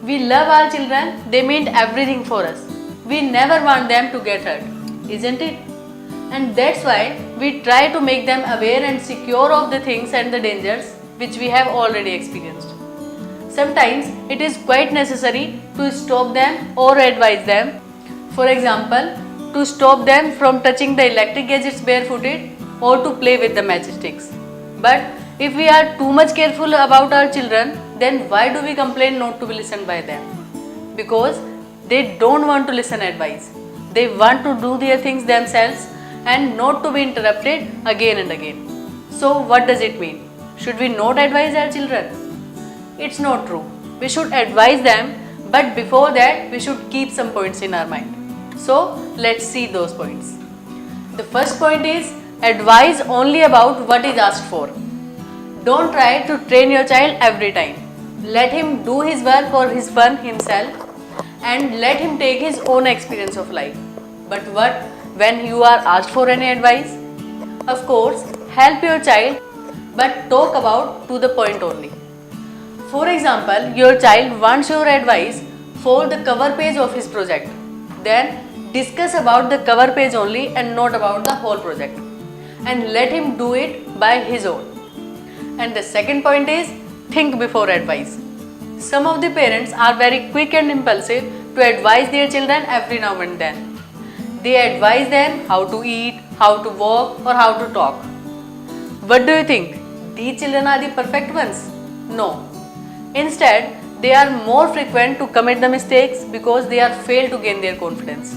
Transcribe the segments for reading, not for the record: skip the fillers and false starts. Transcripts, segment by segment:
We love our children, they mean everything for us. We never want them to get hurt, isn't it? And that's why we try to make them aware and secure of the things and the dangers which we have already experienced. Sometimes it is quite necessary to stop them or advise them. For example, to stop them from touching the electric gadgets barefooted or to play with the matchsticks. But if we are too much careful about our children, then why do we complain not to be listened by them? Because they don't want to listen advice. They want to do their things themselves and not to be interrupted again and again. So what does it mean? Should we not advise our children? It's not true. We should advise them, but before that we should keep some points in our mind. So let's see those points. The first point is advise only about what is asked for. Don't try to train your child every time. Let him do his work for his fun himself and let him take his own experience of life. But what when you are asked for any advice? Of course, help your child, but talk about to the point only. For example, your child wants your advice for the cover page of his project. Then discuss about the cover page only and not about the whole project. And let him do it by his own. And the second point is think before advice. Some of the parents are very quick and impulsive to advise their children every now and then. They advise them how to eat, how to walk or how to talk. What do you think? These children are the perfect ones? No. Instead, they are more frequent to commit the mistakes because they are failed to gain their confidence.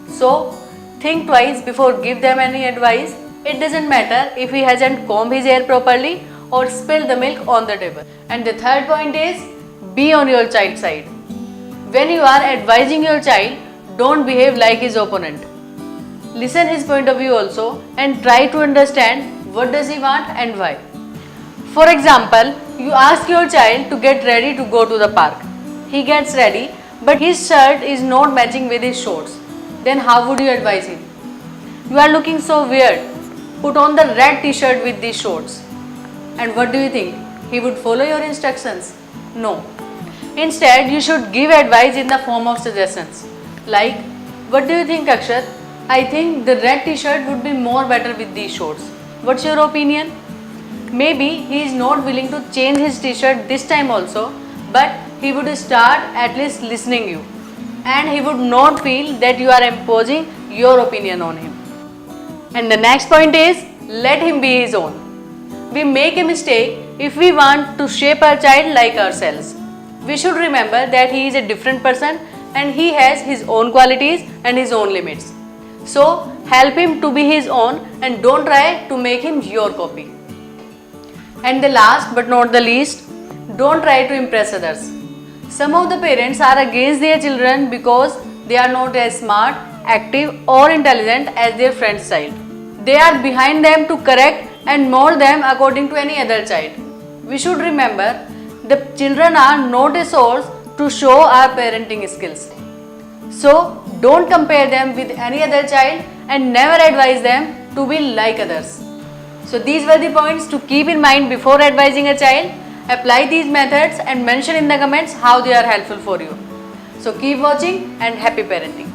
So, think twice before give them any advice. It doesn't matter if he hasn't combed his hair properly or spilled the milk on the table. And the third point is be on your child's side. When you are advising your child, don't behave like his opponent. Listen his point of view also and try to understand what does he want and why. For example, you ask your child to get ready to go to the park. He gets ready, but his shirt is not matching with his shorts. Then how would you advise him? You are looking so weird. Put on the red t-shirt with these shorts. And what do you think? He would follow your instructions? No. Instead, you should give advice in the form of suggestions. Like, what do you think, Akshat? I think the red t-shirt would be more better with these shorts. What's your opinion? Maybe he is not willing to change his t-shirt this time also, but he would start at least listening you. And he would not feel that you are imposing your opinion on him. And the next point is, let him be his own. We make a mistake if we want to shape our child like ourselves. We should remember that he is a different person and he has his own qualities and his own limits. So, help him to be his own and don't try to make him your copy. And the last but not the least, don't try to impress others. Some of the parents are against their children because they are not as smart, active or intelligent as their friend's child. They are behind them to correct and mold them according to any other child. We should remember the children are not a source to show our parenting skills. So don't compare them with any other child and never advise them to be like others. So these were the points to keep in mind before advising a child. Apply these methods and mention in the comments how they are helpful for you. So keep watching and happy parenting.